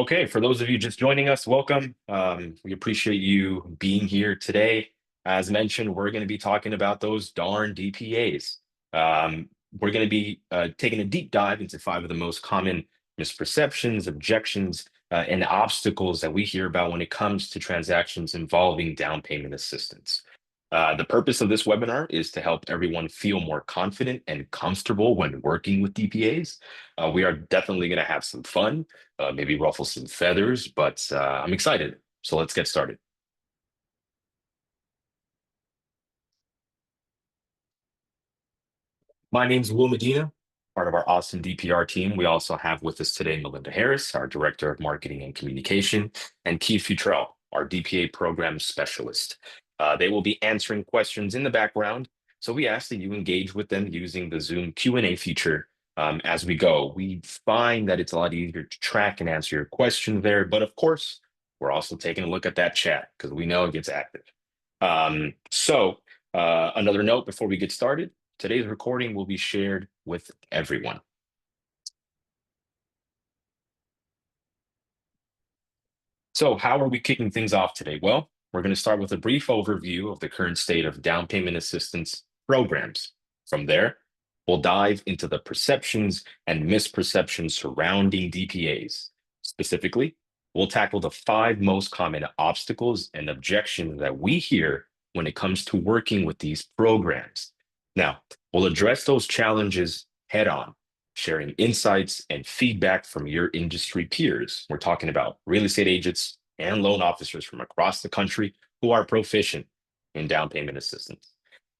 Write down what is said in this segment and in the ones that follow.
Okay, for those of you just joining us, welcome. We appreciate you being here today. As mentioned, we're going to be talking about those darn DPAs. We're going to be taking a deep dive into five of the most common misperceptions, objections, and obstacles that we hear about when it comes to transactions involving down payment assistance. The purpose of this webinar is to help everyone feel more confident and comfortable when working with DPAs. We are definitely going to have some fun, maybe ruffle some feathers, but I'm excited. So let's get started. My name's Will Medina, part of our awesome DPR team. We also have with us today Melinda Harris, our Director of Marketing and Communication, and Keith Futrell, our DPA Program Specialist. They will be answering questions in the background, so we ask that you engage with them using the Zoom Q&A feature as we go. We find that it's a lot easier to track and answer your questions there, but of course, we're also taking a look at that chat because we know it gets active. Another note before we get started. Today's recording will be shared with everyone. So how are we kicking things off today? Well, we're going to start with a brief overview of the current state of down payment assistance programs. From there, we'll dive into the perceptions and misperceptions surrounding DPAs. Specifically, we'll tackle the five most common obstacles and objections that we hear when it comes to working with these programs. Now, we'll address those challenges head on, sharing insights and feedback from your industry peers. We're talking about real estate agents and loan officers from across the country who are proficient in down payment assistance.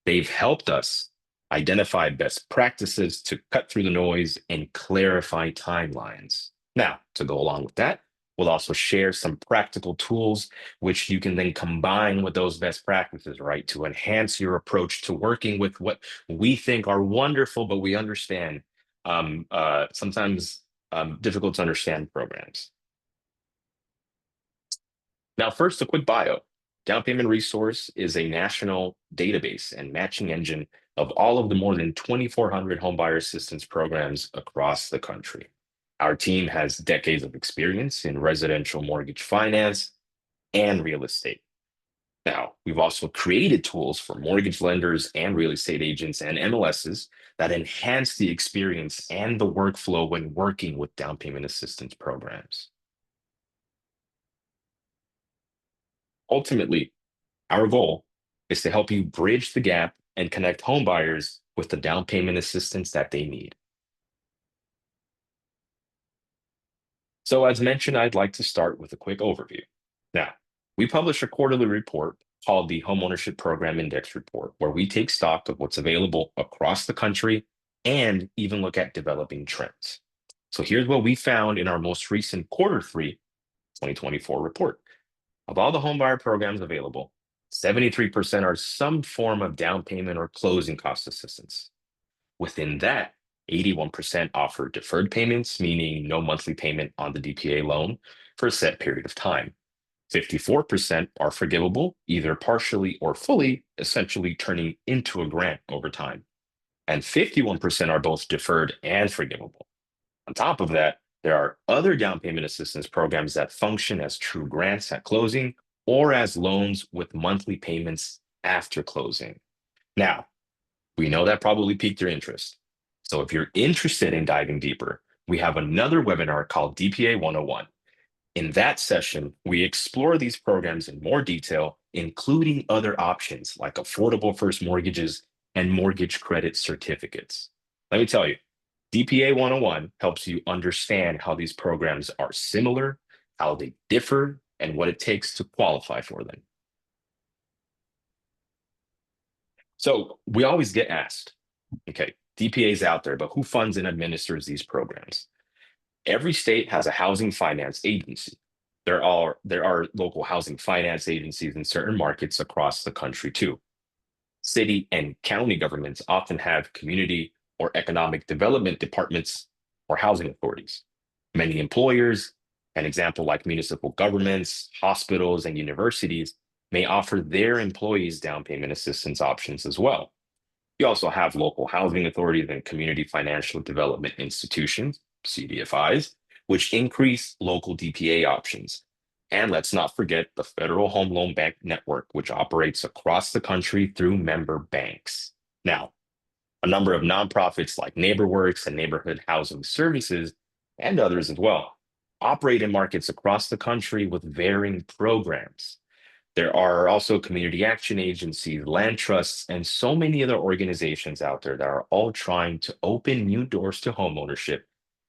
They've helped us identify best practices to cut through the noise and clarify timelines. Now, to go along with that, we'll also share some practical tools which you can then combine with those best practices, right, to enhance your approach to working with what we think are wonderful, but we understand sometimes difficult to understand programs. Now, first, a quick bio. Down Payment Resource is a national database and matching engine of all of the more than 2,400 homebuyer assistance programs across the country. Our team has decades of experience in residential mortgage finance and real estate. Now, we've also created tools for mortgage lenders and real estate agents and MLSs that enhance the experience and the workflow when working with down payment assistance programs. Ultimately, our goal is to help you bridge the gap and connect homebuyers with the down payment assistance that they need. So as mentioned, I'd like to start with a quick overview. Now, we publish a quarterly report called the Homeownership Program Index Report, where we take stock of what's available across the country and even look at developing trends. So here's what we found in our most recent Q3 2024 report. Of all the homebuyer programs available, 73% are some form of down payment or closing cost assistance. Within that, 81% offer deferred payments, meaning no monthly payment on the DPA loan for a set period of time. 54% are forgivable, either partially or fully, essentially turning into a grant over time. And 51% are both deferred and forgivable. On top of that, there are other down payment assistance programs that function as true grants at closing or as loans with monthly payments after closing. Now, we know that probably piqued your interest. So if you're interested in diving deeper, we have another webinar called DPA 101. In that session, we explore these programs in more detail, including other options like affordable first mortgages and mortgage credit certificates. Let me tell you, DPA 101 helps you understand how these programs are similar, how they differ, and what it takes to qualify for them. So we always get asked, okay, DPA's out there, but who funds and administers these programs? Every state has a housing finance agency. There are local housing finance agencies in certain markets across the country too. City and county governments often have community or economic development departments or housing authorities. Many employers, an example like municipal governments, hospitals, and universities, may offer their employees down payment assistance options as well. You also have local housing authorities and community financial development institutions, CDFIs, which increase local DPA options. And let's not forget the Federal Home Loan Bank Network, which operates across the country through member banks. Now, a number of nonprofits like NeighborWorks and Neighborhood Housing Services, and others as well, operate in markets across the country with varying programs. There are also community action agencies, land trusts, and so many other organizations out there that are all trying to open new doors to homeownership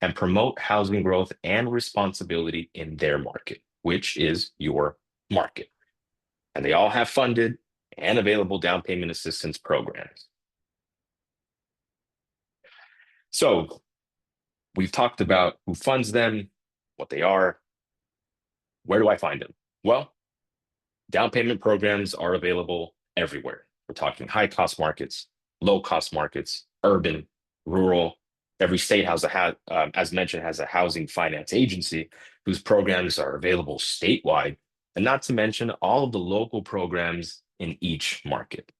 and promote housing growth and responsibility in their market, which is your market. And they all have funded and available down payment assistance programs. So we've talked about who funds them, what they are. Where do I find them? Well, down payment programs are available everywhere. We're talking high cost markets, low cost markets, urban, rural. Every state has as mentioned, has a housing finance agency whose programs are available statewide, and not to mention all of the local programs in each market.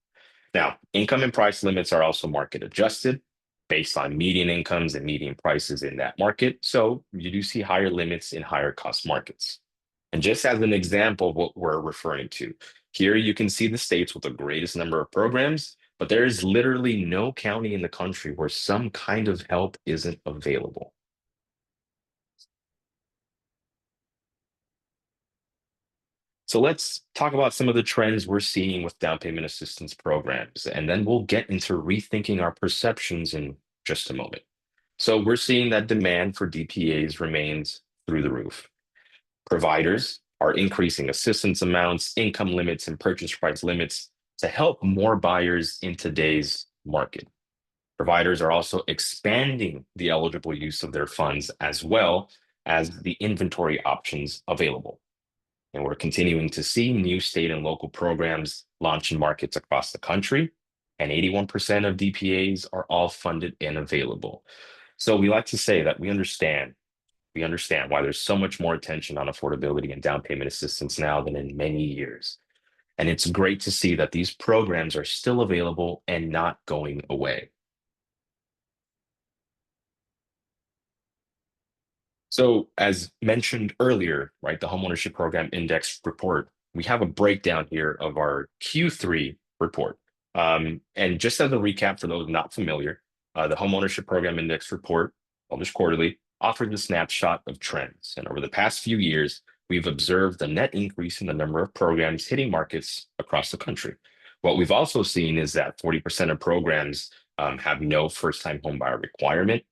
Now, income and price limits are also market adjusted based on median incomes and median prices in that market. So you do see higher limits in higher cost markets. And just as an example of what we're referring to, here you can see the states with the greatest number of programs, but there is literally no county in the country where some kind of help isn't available. So let's talk about some of the trends we're seeing with down payment assistance programs, and then we'll get into rethinking our perceptions in just a moment. So we're seeing that demand for DPAs remains through the roof. Providers are increasing assistance amounts, income limits, and purchase price limits to help more buyers in today's market. Providers are also expanding the eligible use of their funds as well as the inventory options available. And we're continuing to see new state and local programs launch in markets across the country, and 81% of DPAs are all funded and available. So we like to say that we understand why there's so much more attention on affordability and down payment assistance now than in many years. And it's great to see that these programs are still available and not going away. So, as mentioned earlier, right, the Homeownership Program Index report, we have a breakdown here of our Q3 report. And just as a recap for those not familiar, the Homeownership Program Index report, published quarterly, offers a snapshot of trends. And over the past few years, we've observed a net increase in the number of programs hitting markets across the country. What we've also seen is that 40% of programs have no first-time homebuyer requirement.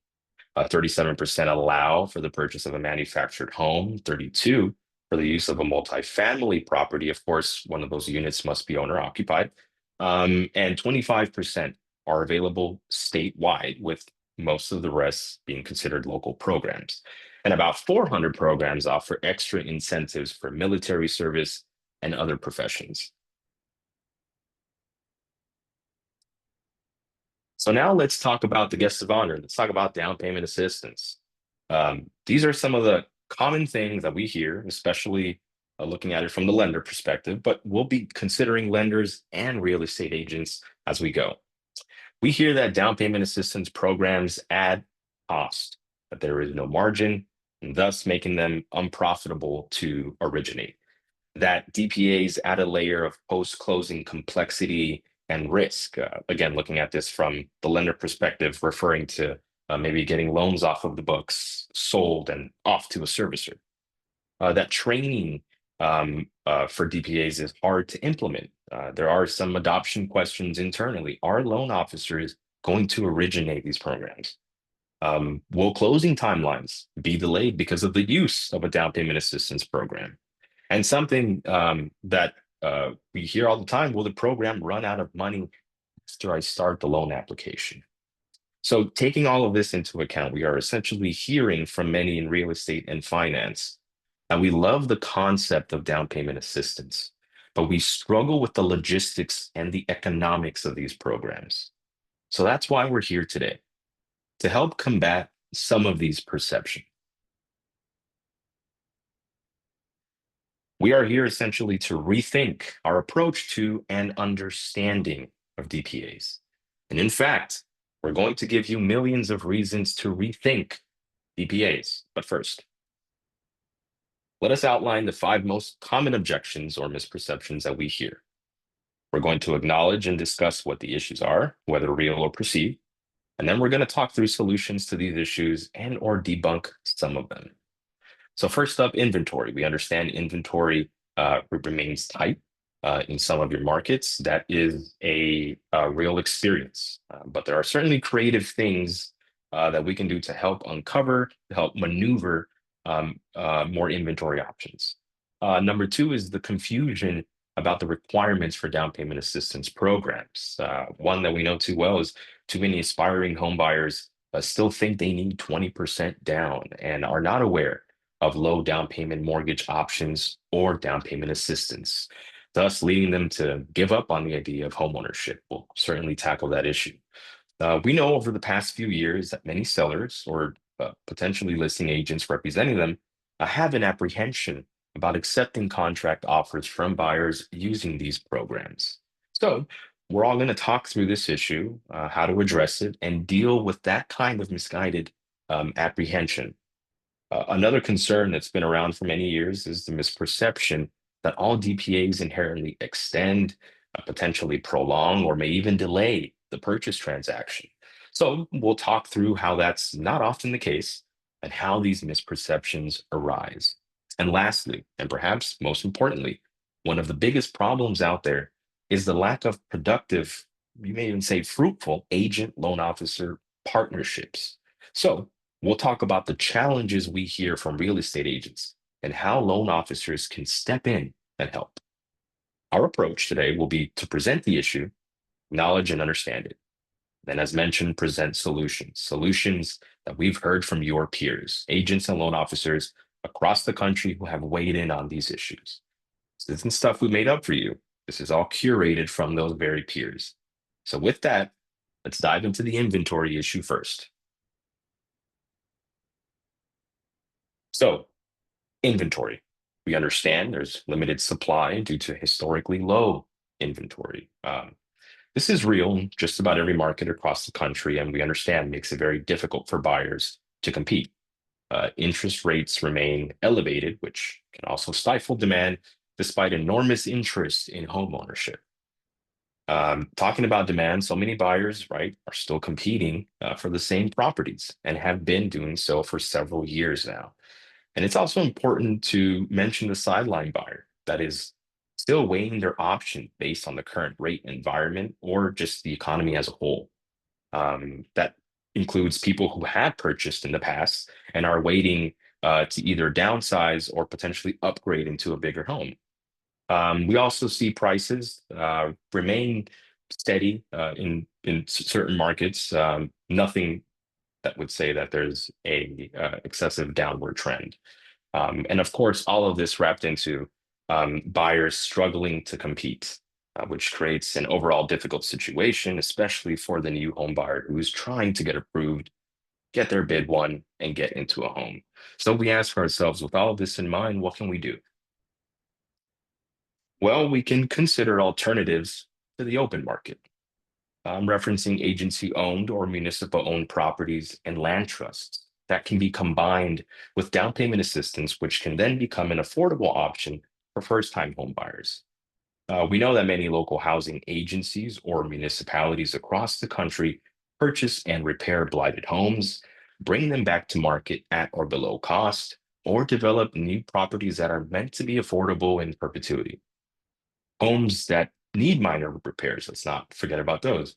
37% allow for the purchase of a manufactured home, 32 for the use of a multifamily property. Of course, one of those units must be owner occupied. And 25% are available statewide, with most of the rest being considered local programs. And about 400 programs offer extra incentives for military service and other professions. So now let's talk about the guests of honor. Let's talk about down payment assistance. These are some of the common things that we hear, especially looking at it from the lender perspective, but we'll be considering lenders and real estate agents as we go. We hear that down payment assistance programs add cost, that there is no margin, and thus making them unprofitable to originate. That DPAs add a layer of post-closing complexity and risk. Again, looking at this from the lender perspective, referring to maybe getting loans off of the books, sold, and off to a servicer. That training for DPAs is hard to implement. There are some adoption questions internally. Are loan officers going to originate these programs? Will closing timelines be delayed because of the use of a down payment assistance program? And something that we hear all the time, will the program run out of money after I start the loan application? So taking all of this into account, we are essentially hearing from many in real estate and finance, and we love the concept of down payment assistance, but we struggle with the logistics and the economics of these programs. So that's why we're here today, to help combat some of these perceptions. We are here essentially to rethink our approach to and understanding of DPAs. And in fact, we're going to give you millions of reasons to rethink DPAs. But first, let us outline the five most common objections or misperceptions that we hear. We're going to acknowledge and discuss what the issues are, whether real or perceived, and then we're going to talk through solutions to these issues and or debunk some of them. So first up, inventory. We understand inventory remains tight in some of your markets. That is a real experience, but there are certainly creative things that we can do to help uncover, to help maneuver more inventory options. Number two is the confusion about the requirements for down payment assistance programs. One that we know too well is too many aspiring home buyers still think they need 20% down and are not aware of low down payment mortgage options or down payment assistance, thus leading them to give up on the idea of homeownership. We'll certainly tackle that issue. We know over the past few years that many sellers or potentially listing agents representing them have an apprehension about accepting contract offers from buyers using these programs. So, we're all going to talk through this issue, how to address it, and deal with that kind of misguided apprehension. Another concern that's been around for many years is the misperception that all DPAs inherently extend, potentially prolong, or may even delay the purchase transaction. So we'll talk through how that's not often the case and how these misperceptions arise. And lastly, and perhaps most importantly, one of the biggest problems out there is the lack of productive, you may even say fruitful, agent loan officer partnerships. So we'll talk about the challenges we hear from real estate agents and how loan officers can step in and help. Our approach today will be to present the issue, acknowledge and understand it. Then, as mentioned, present solutions that we've heard from your peers, agents and loan officers across the country who have weighed in on these issues. This isn't stuff we made up for you. This is all curated from those very peers. So with that, let's dive into the inventory issue first. So inventory. We understand there's limited supply due to historically low inventory. This is real in just about every market across the country, and we understand makes it very difficult for buyers to compete. Interest rates remain elevated, which can also stifle demand despite enormous interest in home ownership. Talking about demand, so many buyers, right, are still competing for the same properties and have been doing so for several years now. And it's also important to mention the sideline buyer that is still weighing their option based on the current rate environment or just the economy as a whole. That includes people who had purchased in the past and are waiting to either downsize or potentially upgrade into a bigger home. We also see prices remain steady in certain markets. Nothing that would say that there's a excessive downward trend. And of course, all of this wrapped into buyers struggling to compete, which creates an overall difficult situation, especially for the new home buyer who is trying to get approved, get their bid won, and get into a home. So we ask ourselves, with all of this in mind, what can we do? Well, we can consider alternatives to the open market. I'm referencing agency owned or municipal owned properties and land trusts that can be combined with down payment assistance, which can then become an affordable option for first time home buyers. We know that many local housing agencies or municipalities across the country purchase and repair blighted homes, bring them back to market at or below cost, or develop new properties that are meant to be affordable in perpetuity. Homes that need minor repairs, let's not forget about those,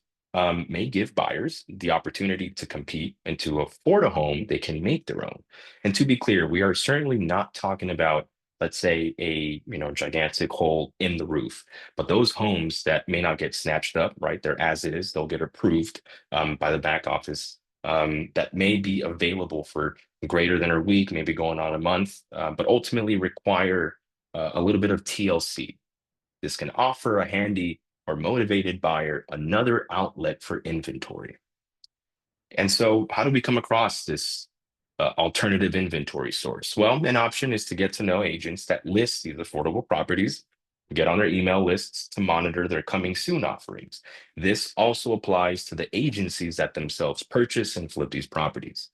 may give buyers the opportunity to compete and to afford a home they can make their own. And to be clear, we are certainly not talking about, let's say, a gigantic hole in the roof, but those homes that may not get snatched up, right? They're as is, they'll get approved by the back office. That may be available for greater than a week, maybe going on a month, but ultimately require a little bit of TLC. This can offer a handy or motivated buyer another outlet for inventory. And so, how do we come across this alternative inventory source? Well, an option is to get to know agents that list these affordable properties, get on their email lists to monitor their coming soon offerings. This also applies to the agencies that themselves purchase and flip these properties.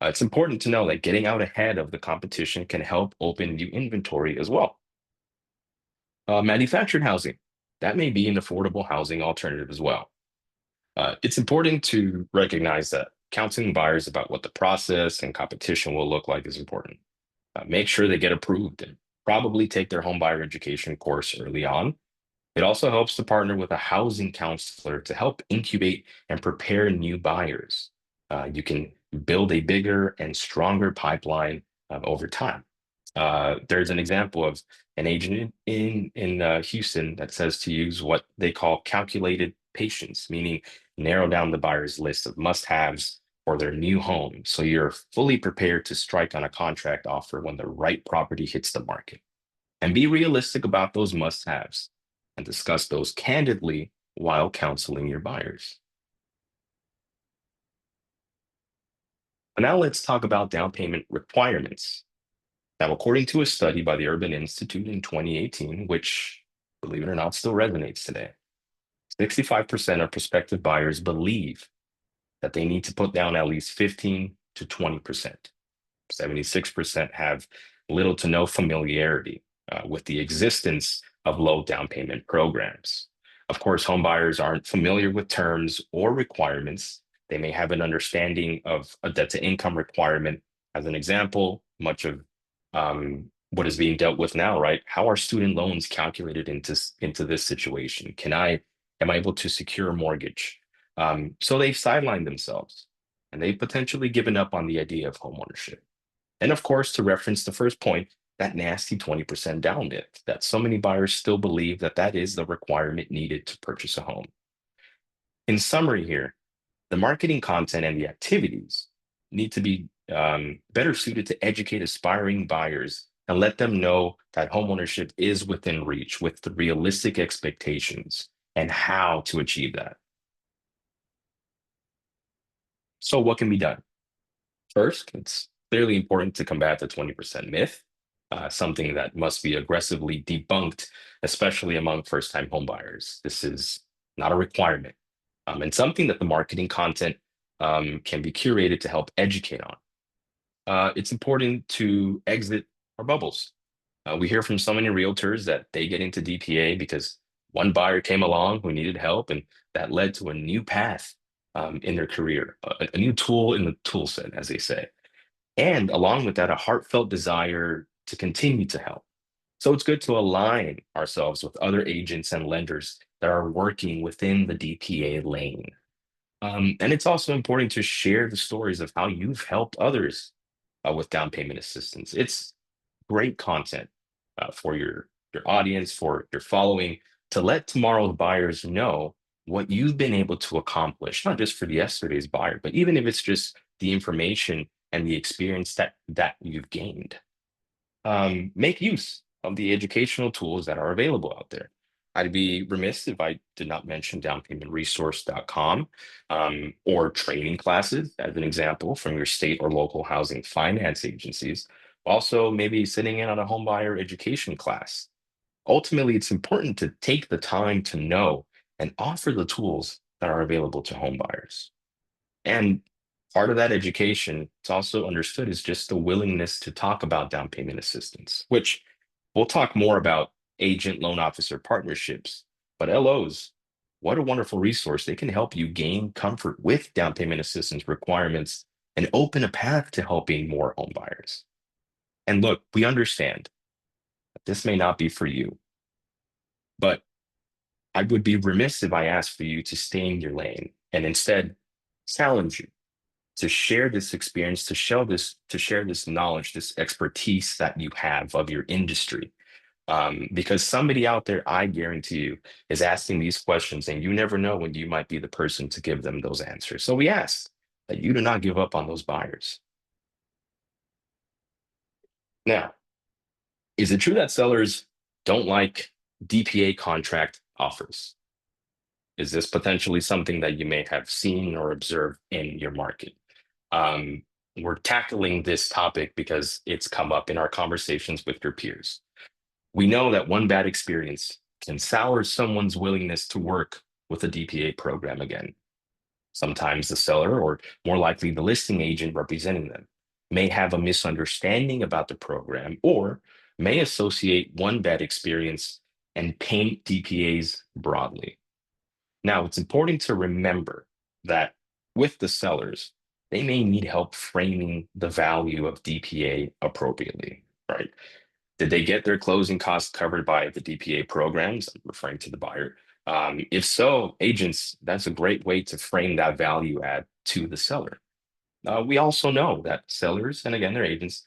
It's important to know that getting out ahead of the competition can help open new inventory as well. Manufactured housing, that may be an affordable housing alternative as well. It's important to recognize that counseling buyers about what the process and competition will look like is important. Make sure they get approved and probably take their home buyer education course early on. It also helps to partner with a housing counselor to help incubate and prepare new buyers. You can build a bigger and stronger pipeline over time. There's an example of an agent in Houston that says to use what they call calculated patience, meaning narrow down the buyer's list of must-haves for their new home, so you're fully prepared to strike on a contract offer when the right property hits the market. And be realistic about those must-haves and discuss those candidly while counseling your buyers. And now let's talk about down payment requirements. Now, according to a study by the Urban Institute in 2018, which, believe it or not, still resonates today, 65% of prospective buyers believe that they need to put down at least 15 to 20%. 76% have little to no familiarity with the existence of low down payment programs. Of course, home buyers aren't familiar with terms or requirements. They may have an understanding of a debt to income requirement. As an example, much of what is being dealt with now, right? How are student loans calculated into this situation? Am I able to secure a mortgage? So they've sidelined themselves and they've potentially given up on the idea of homeownership. And of course, to reference the first point, that nasty 20% down bit, that so many buyers still believe that that is the requirement needed to purchase a home. In summary here, the marketing content and the activities need to be better suited to educate aspiring buyers and let them know that homeownership is within reach with the realistic expectations and how to achieve that. So what can be done? First, it's clearly important to combat the 20% myth, something that must be aggressively debunked, especially among first-time homebuyers. This is not a requirement, and something that the marketing content can be curated to help educate on. It's important to exit our bubbles. We hear from so many realtors that they get into DPA because one buyer came along who needed help, and that led to a new path in their career, a new tool in the tool set, as they say. And along with that, a heartfelt desire to continue to help. So it's good to align ourselves with other agents and lenders that are working within the DPA lane. And it's also important to share the stories of how you've helped others with down payment assistance. It's great content for your audience, for your following, to let tomorrow's buyers know what you've been able to accomplish, not just for the yesterday's buyer, but even if it's just the information and the experience that you've gained. Make use of the educational tools that are available out there. I'd be remiss if I did not mention downpaymentresource.com or training classes, as an example, from your state or local housing finance agencies. Also, maybe sitting in on a homebuyer education class. Ultimately, it's important to take the time to know and offer the tools that are available to homebuyers. And part of that education, it's also understood, is just the willingness to talk about down payment assistance, which we'll talk more about agent loan officer partnerships. But LOs, what a wonderful resource. They can help you gain comfort with down payment assistance requirements and open a path to helping more home buyers. And look, we understand that this may not be for you, but I would be remiss if I asked for you to stay in your lane and instead challenge you to share this experience, to share this knowledge, this expertise that you have of your industry. Because somebody out there, I guarantee you, is asking these questions, and you never know when you might be the person to give them those answers. So we ask that you do not give up on those buyers. Now, is it true that sellers don't like DPA contract offers? Is this potentially something that you may have seen or observed in your market? Um, we're tackling this topic because it's come up in our conversations with your peers. We know that one bad experience can sour someone's willingness to work with a DPA program again. Sometimes the seller, or more likely the listing agent representing them, may have a misunderstanding about the program, or may associate one bad experience and paint DPAs broadly. Now, it's important to remember that with the sellers, they may need help framing the value of DPA appropriately, right? Did they get their closing costs covered by the DPA programs? I'm referring to the buyer. If so, agents, that's a great way to frame that value add to the seller. We also know that sellers, and again, their agents,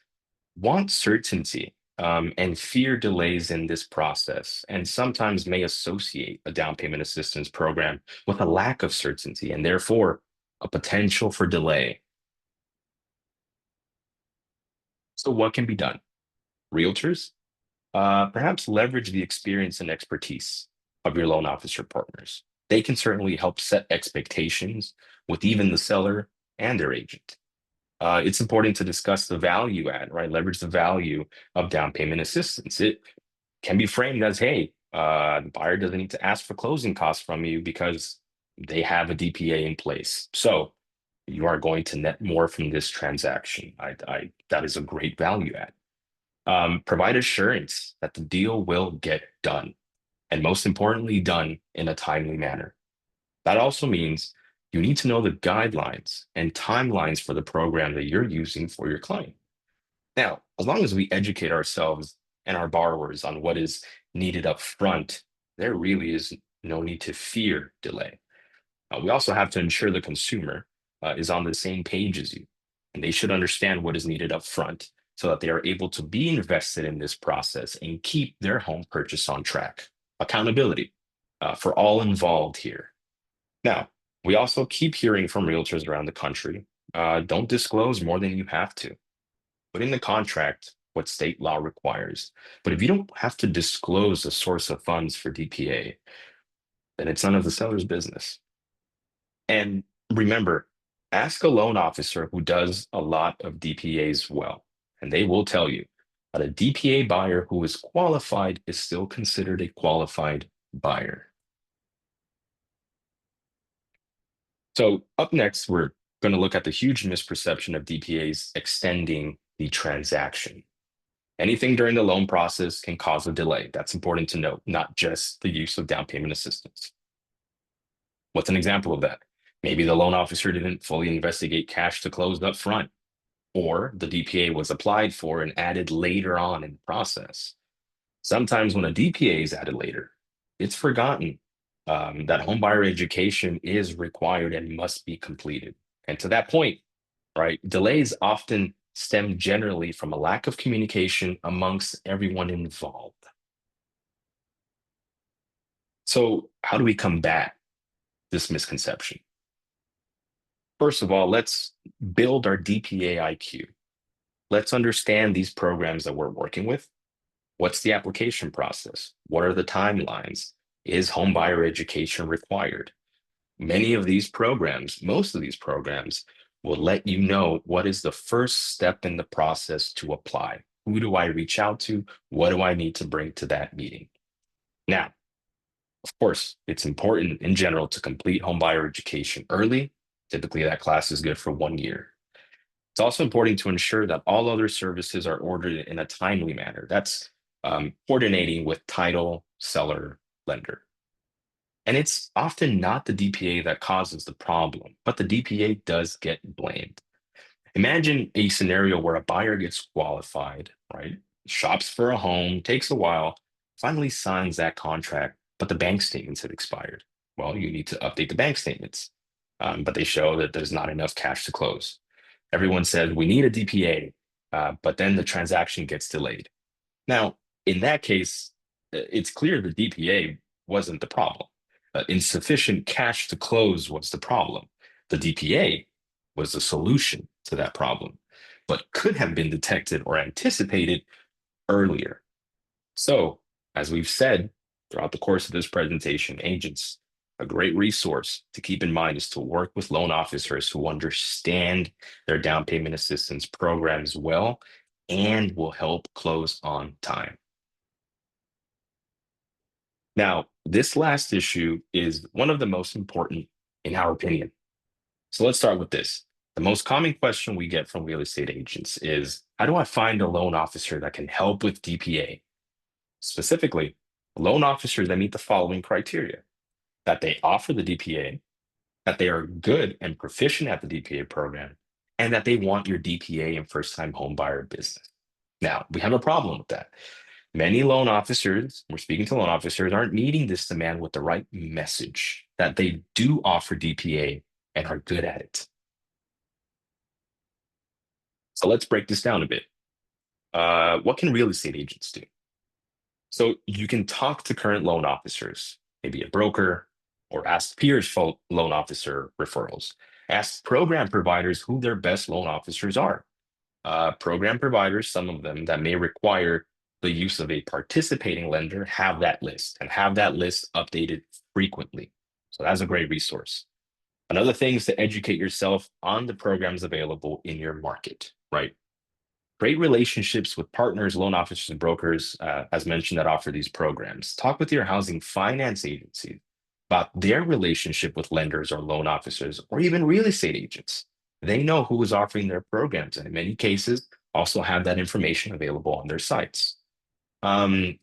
want certainty and fear delays in this process, and sometimes may associate a down payment assistance program with a lack of certainty and therefore a potential for delay. So, what can be done? Realtors, perhaps leverage the experience and expertise of your loan officer partners. They can certainly help set expectations with even the seller and their agent. It's important to discuss the value add, right? Leverage the value of down payment assistance. It can be framed as, hey, the buyer doesn't need to ask for closing costs from you because they have a DPA in place. So you are going to net more from this transaction. That is a great value add. Provide assurance that the deal will get done, and most importantly, done in a timely manner. That also means you need to know the guidelines and timelines for the program that you're using for your client. Now, as long as we educate ourselves and our borrowers on what is needed up front, there really is no need to fear delay. We also have to ensure the consumer is on the same page as you, and they should understand what is needed up front so that they are able to be invested in this process and keep their home purchase on track. Accountability for all involved here. Now, we also keep hearing from realtors around the country, don't disclose more than you have to. Put in the contract what state law requires. But if you don't have to disclose the source of funds for DPA, then it's none of the seller's business. And remember, ask a loan officer who does a lot of DPAs well, and they will tell you that a DPA buyer who is qualified is still considered a qualified buyer. So, up next, we're going to look at the huge misperception of DPAs extending the transaction. Anything during the loan process can cause a delay. That's important to note, not just the use of down payment assistance. What's an example of that? Maybe the loan officer didn't fully investigate cash to close up front, or the DPA was applied for and added later on in the process. Sometimes when a DPA is added later, it's forgotten that homebuyer education is required and must be completed. And to that point, right, delays often stem generally from a lack of communication amongst everyone involved. So, how do we combat this misconception? First of all, let's build our DPA IQ. Let's understand these programs that we're working with. What's the application process? What are the timelines? Is homebuyer education required? Many of these programs, most of these programs, will let you know what is the first step in the process to apply. Who do I reach out to? What do I need to bring to that meeting? Now, of course, it's important in general to complete homebuyer education early. Typically, that class is good for 1 year. It's also important to ensure that all other services are ordered in a timely manner. That's coordinating with title, seller, lender. And it's often not the DPA that causes the problem, but the DPA does get blamed. Imagine a scenario where a buyer gets qualified, right? Shops for a home, takes a while, finally signs that contract, but the bank statements have expired. Well, you need to update the bank statements, but they show that there's not enough cash to close. Everyone said, we need a DPA, but then the transaction gets delayed. Now, in that case, it's clear the DPA wasn't the problem. Insufficient cash to close was the problem. The DPA was the solution to that problem, but could have been detected or anticipated earlier. So, as we've said throughout the course of this presentation, agents, a great resource to keep in mind is to work with loan officers who understand their down payment assistance programs well and will help close on time. Now, this last issue is one of the most important in our opinion. So let's start with this. The most common question we get from real estate agents is, how do I find a loan officer that can help with DPA? Specifically, loan officers that meet the following criteria: that they offer the DPA, that they are good and proficient at the DPA program, and that they want your DPA and first-time home buyer business. Now, we have a problem with that. Many loan officers, we're speaking to loan officers, aren't meeting this demand with the right message that they do offer DPA and are good at it. So let's break this down a bit. What can real estate agents do? So you can talk to current loan officers, maybe a broker, or ask peers for loan officer referrals. Ask program providers who their best loan officers are. Program providers, some of them that may require the use of a participating lender, have that list and have that list updated frequently. So that's a great resource. Another thing is to educate yourself on the programs available in your market, right? Create relationships with partners, loan officers, and brokers, as mentioned, that offer these programs. Talk with your housing finance agency about their relationship with lenders or loan officers, or even real estate agents. They know who is offering their programs, and in many cases, also have that information available on their sites. Um,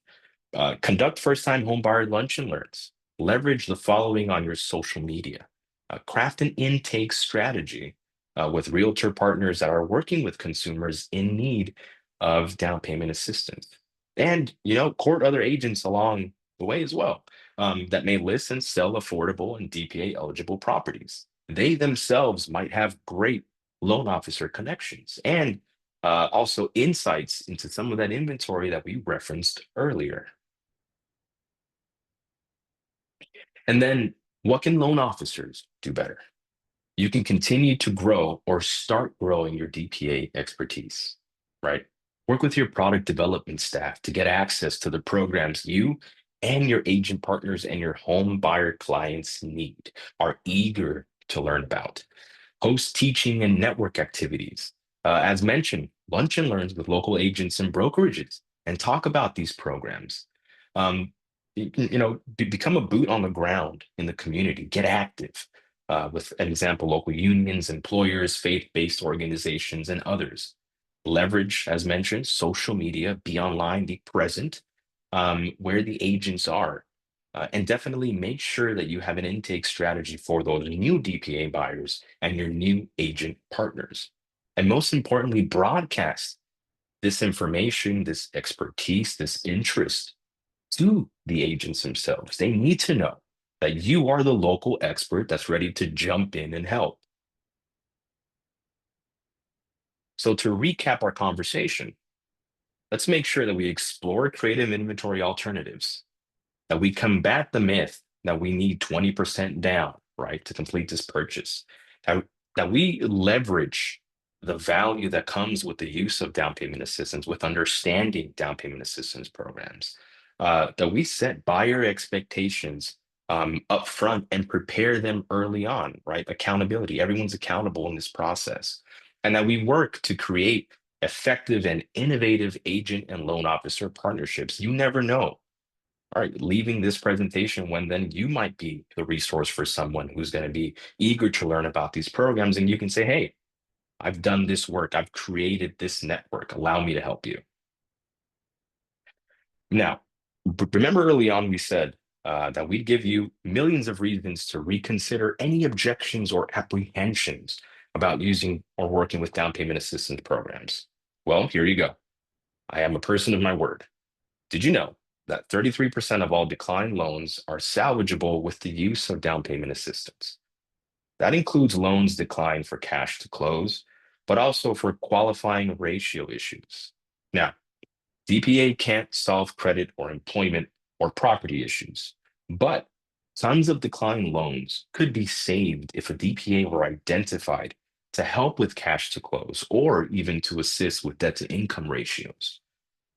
Conduct first-time homebuyer lunch and learns. Leverage the following on your social media. Craft an intake strategy with realtor partners that are working with consumers in need of down payment assistance. And, court other agents along the way as well that may list and sell affordable and DPA eligible properties. They themselves might have great loan officer connections and also insights into some of that inventory that we referenced earlier. And then what can loan officers do better? You can continue to grow or start growing your DPA expertise, right? Work with your product development staff to get access to the programs you and your agent partners and your home buyer clients need, are eager to learn about. Host teaching and network activities. As mentioned, lunch and learns with local agents and brokerages and talk about these programs. Um, Become a boot on the ground in the community, get active with, an example, local unions, employers, faith-based organizations, and others. Leverage, as mentioned, social media, be online, be present where the agents are. And definitely make sure that you have an intake strategy for those new DPA buyers and your new agent partners. And most importantly, broadcast this information, this expertise, this interest to the agents themselves. They need to know that you are the local expert that's ready to jump in and help. So, to recap our conversation, let's make sure that we explore creative inventory alternatives, that we combat the myth that we need 20% down, right, to complete this purchase, that, that we leverage the value that comes with the use of down payment assistance, with understanding down payment assistance programs, that we set buyer expectations up front and prepare them early on, right? Accountability, everyone's accountable in this process. And that we work to create effective and innovative agent and loan officer partnerships. You never know, all right, leaving this presentation when then you might be the resource for someone who's going to be eager to learn about these programs. And you can say, hey, I've done this work, I've created this network, allow me to help you. Now, remember early on we said that we'd give you millions of reasons to reconsider any objections or apprehensions about using or working with down payment assistance programs. Well, here you go. I am a person of my word. Did you know that 33% of all declined loans are salvageable with the use of down payment assistance? That includes loans declined for cash to close, but also for qualifying ratio issues. Now, DPA can't solve credit or employment or property issues, but tons of declined loans could be saved if a DPA were identified to help with cash to close or even to assist with debt to income ratios.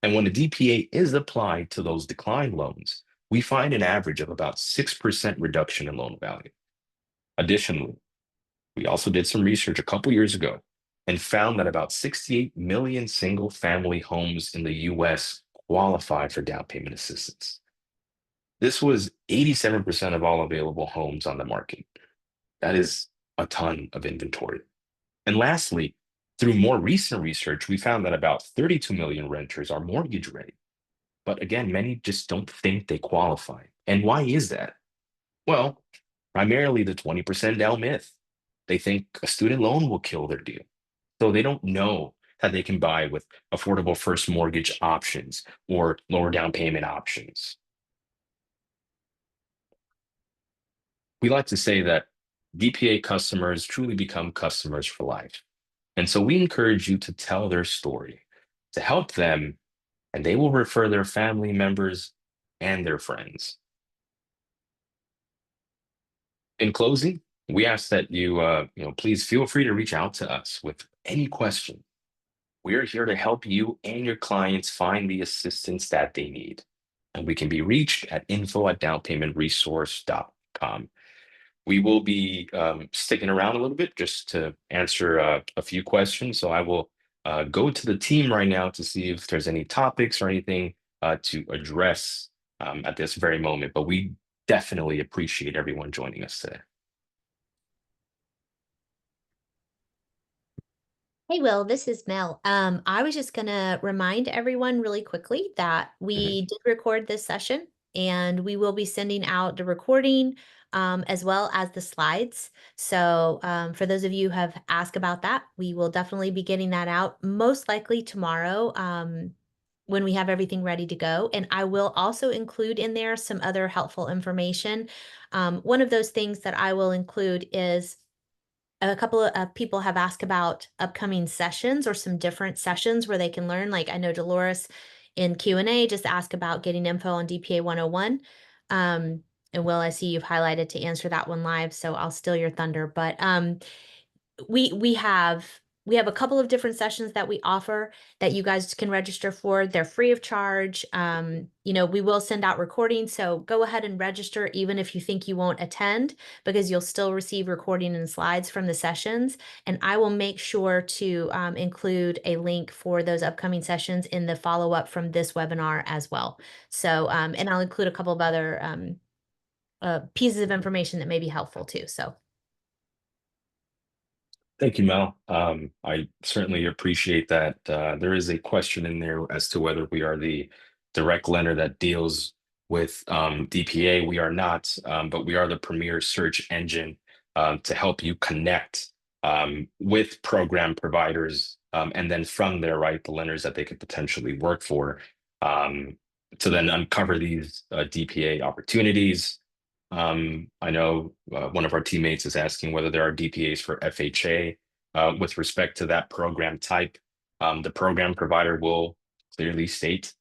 And when a DPA is applied to those declined loans, we find an average of about 6% reduction in loan value. Additionally, we also did some research a couple years ago and found that about 68 million single family homes in the US qualify for down payment assistance. This was 87% of all available homes on the market. That is a ton of inventory. And lastly, through more recent research, we found that about 32 million renters are mortgage ready. But again, many just don't think they qualify. And why is that? Well, primarily the 20% down myth. They think a student loan will kill their deal. So they don't know that they can buy with affordable first mortgage options or lower down payment options. We like to say that DPA customers truly become customers for life. And so we encourage you to tell their story to help them, and they will refer their family members and their friends. In closing, we ask that you please feel free to reach out to us with any question. We're here to help you and your clients find the assistance that they need. And we can be reached at info@downpaymentresource.com. We will be sticking around a little bit just to answer a few questions. So I will go to the team right now to see if there's any topics or anything to address at this very moment. But we definitely appreciate everyone joining us today. Hey, Will, this is Mel. I was just going to remind everyone really quickly that Mhm. we did record this session and we will be sending out the recording as well as the slides. So, for those of you who have asked about that, we will definitely be getting that out most likely tomorrow when we have everything ready to go. And I will also include in there some other helpful information. One of those things that I will include is a couple of people have asked about upcoming sessions or some different sessions where they can learn. Like I know Dolores in Q&A just asked about getting info on DPA 101. And Will, I see you've highlighted to answer that one live, so I'll steal your thunder. But we have a couple of different sessions that we offer that you guys can register for. They're free of charge. We will send out recordings, so go ahead and register even if you think you won't attend, because you'll still receive recording and slides from the sessions. And I will make sure to include a link for those upcoming sessions in the follow-up from this webinar as well. So, and I'll include a couple of other pieces of information that may be helpful too. So. Thank you, Mel. I certainly appreciate that. There is a question in there as to whether we are the direct lender that deals with DPA. We are not, but we are the premier search engine to help you connect with program providers, and then from there, right, the lenders that they could potentially work for, um, to then uncover these DPA opportunities. I know one of our teammates is asking whether there are DPAs for FHA. With respect to that program type, the program provider will clearly state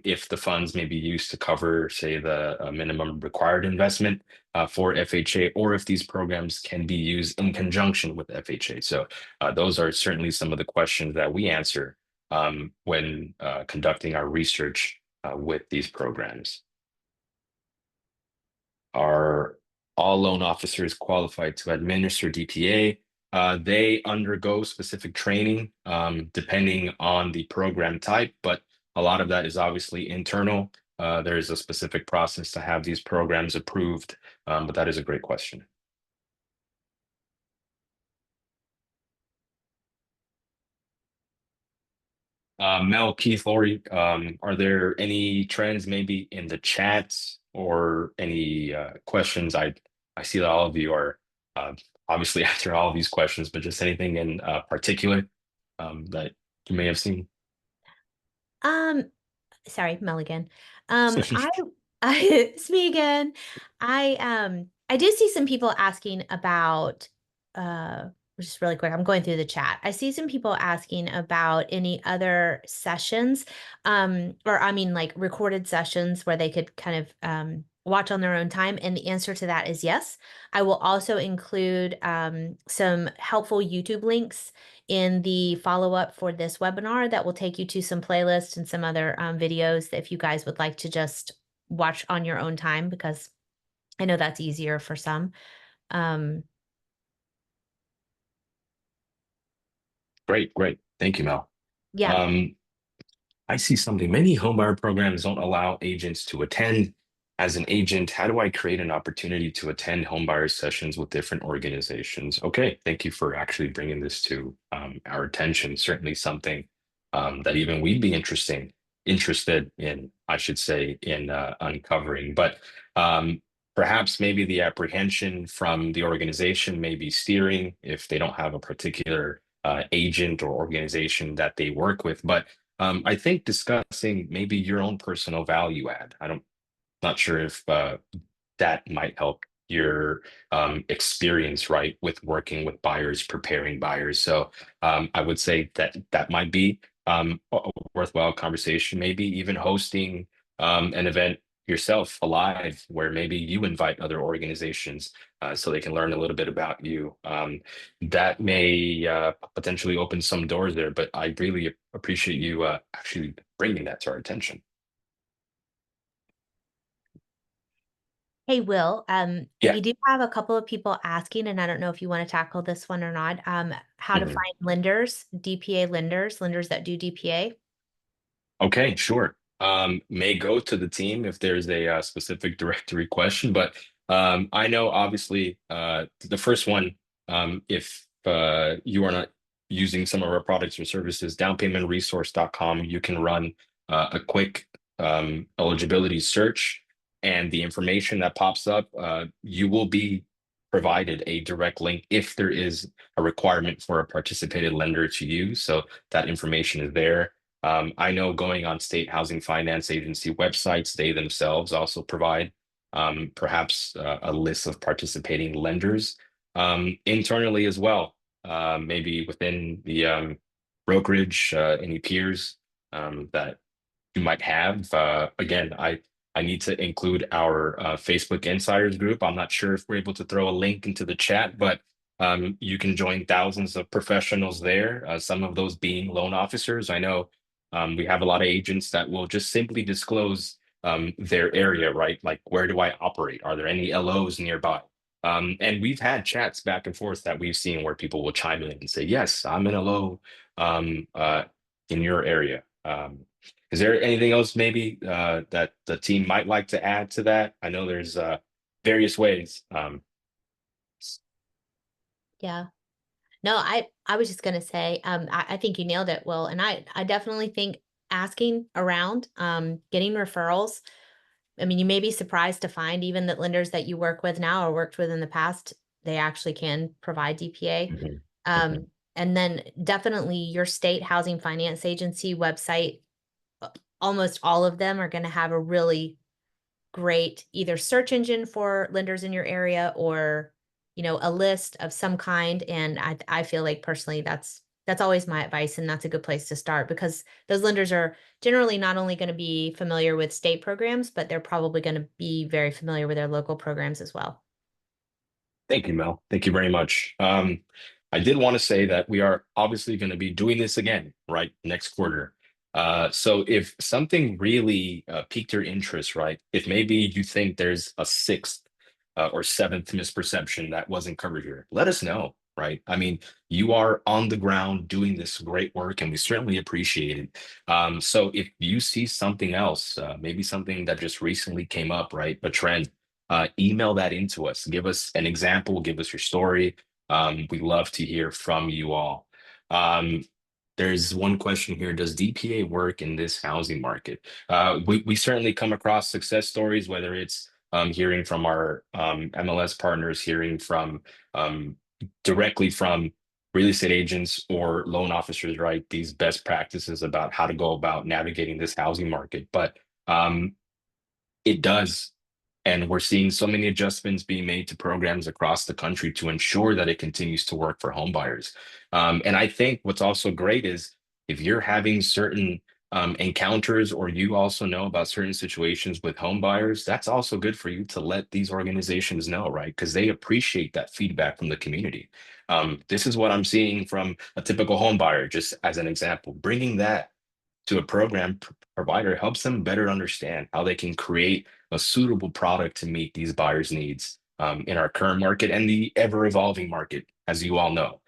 if the funds may be used to cover, say, the minimum required investment for FHA, or if these programs can be used in conjunction with FHA. So those are certainly some of the questions that we answer when conducting our research with these programs. Are all loan officers qualified to administer DPA? They undergo specific training depending on the program type, but a lot of that is obviously internal. There is a specific process to have these programs approved, but that is a great question. Mel, Keith, Lori, are there any trends maybe in the chats or any questions? I see that all of you are uh, obviously after all of these questions, but just anything in particular that you may have seen. Um, Sorry, Mel again. I, it's me again. I do see some people asking about, uh, just really quick, I'm going through the chat. I see some people asking about any other sessions, or I mean, like recorded sessions where they could kind of, watch on their own time. And the answer to that is yes. I will also include, some helpful YouTube links in the follow-up for this webinar that will take you to some playlists and some other videos that if you guys would like to just watch on your own time, because I know that's easier for some. Um, Great, great. Thank you, Mel. yeah. Um, I see something. Many homebuyer programs don't allow agents to attend. as an agent, how do I create an opportunity to attend homebuyer sessions with different organizations? Okay, thank you for actually bringing this to our attention. Certainly something that even we'd be interested in, I should say, in uncovering. But um, perhaps maybe the apprehension from the organization may be steering if they don't have a particular agent or organization that they work with. But I think discussing maybe your own personal value add. I don't not sure if that might help your experience, right, with working with buyers, preparing buyers. So I would say that that might be a worthwhile conversation, maybe even hosting an event yourself live where maybe you invite other organizations so they can learn a little bit about you. That may potentially open some doors there, but I really appreciate you actually bringing that to our attention. Hey, Will, Yeah. we do have a couple of people asking, and I don't know if you want to tackle this one or not, how to Mhm. find lenders, DPA lenders, lenders that do DPA. Okay, sure. May go to the team if there's a specific directory question, but I know obviously the first one, if you are not using some of our products or services, downpaymentresource.com, you can run a quick eligibility search, and the information that pops up, you will be provided a direct link if there is a requirement for a participated lender to use. So that information is there. I know going on state housing finance agency websites, they themselves also provide perhaps a list of participating lenders internally as well. Maybe within the brokerage, any peers that you might have. Again, I need to include our Facebook Insiders group. I'm not sure if we're able to throw a link into the chat, but you can join thousands of professionals there. Some of those being loan officers. I know we have a lot of agents that will just simply disclose their area, right? Like, where do I operate? Are there any LOs nearby? And we've had chats back and forth that we've seen where people will chime in and say, "Yes, I'm in a low in your area." Is there anything else maybe that the team might like to add to that? I know there's various ways. Yeah. No, I was just gonna say, I think you nailed it, Will, and I definitely think asking around, getting referrals. I mean, you may be surprised to find even that lenders that you work with now or worked with in the past, they actually can provide DPA. Mhm, mhm. Um, and then definitely your state housing finance agency website, uh, almost all of them are going to have a really great either search engine for lenders in your area or, a list of some kind. And I feel like personally that's always my advice, and that's a good place to start because those lenders are generally not only going to be familiar with state programs, but they're probably going to be very familiar with their local programs as well. Thank you, Mel. Thank you very much. I did want to say that we are obviously going to be doing this again, right, next quarter. So if something really piqued your interest, right, if maybe you think there's a sixth or seventh misperception that wasn't covered here, let us know, right? I mean, you are on the ground doing this great work, and we certainly appreciate it. So if you see something else, maybe something that just recently came up, right, a trend, email that into us. Give us an example, give us your story. We love to hear from you all. Um, there's one question here. Does DPA work in this housing market? We certainly come across success stories, whether it's hearing from our MLS partners, hearing from um, directly from real estate agents or loan officers, right? These best practices about how to go about navigating this housing market. But it does. And we're seeing so many adjustments being made to programs across the country to ensure that it continues to work for home buyers. And I think what's also great is if you're having certain encounters or you also know about certain situations with home buyers, that's also good for you to let these organizations know, right? Because they appreciate that feedback from the community. This is what I'm seeing from a typical home buyer, just as an example. Bringing that to a provider helps them better understand how they can create a suitable product to meet these buyers' needs in our current market and the ever evolving market, as you all know.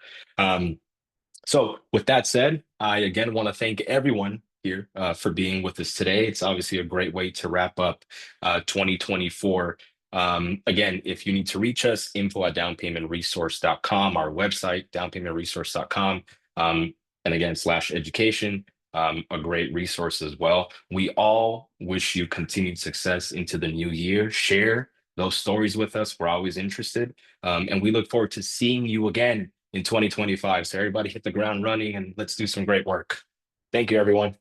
So, with that said, I again want to thank everyone here for being with us today. It's obviously a great way to wrap up 2024. Again, if you need to reach us, info@downpaymentresource.com, our website, downpaymentresource.com, and again, /education, a great resource as well. We all wish you continued success into the new year. Share those stories with us. We're always interested. And we look forward to seeing you again in 2025. So everybody hit the ground running and let's do some great work. Thank you, everyone.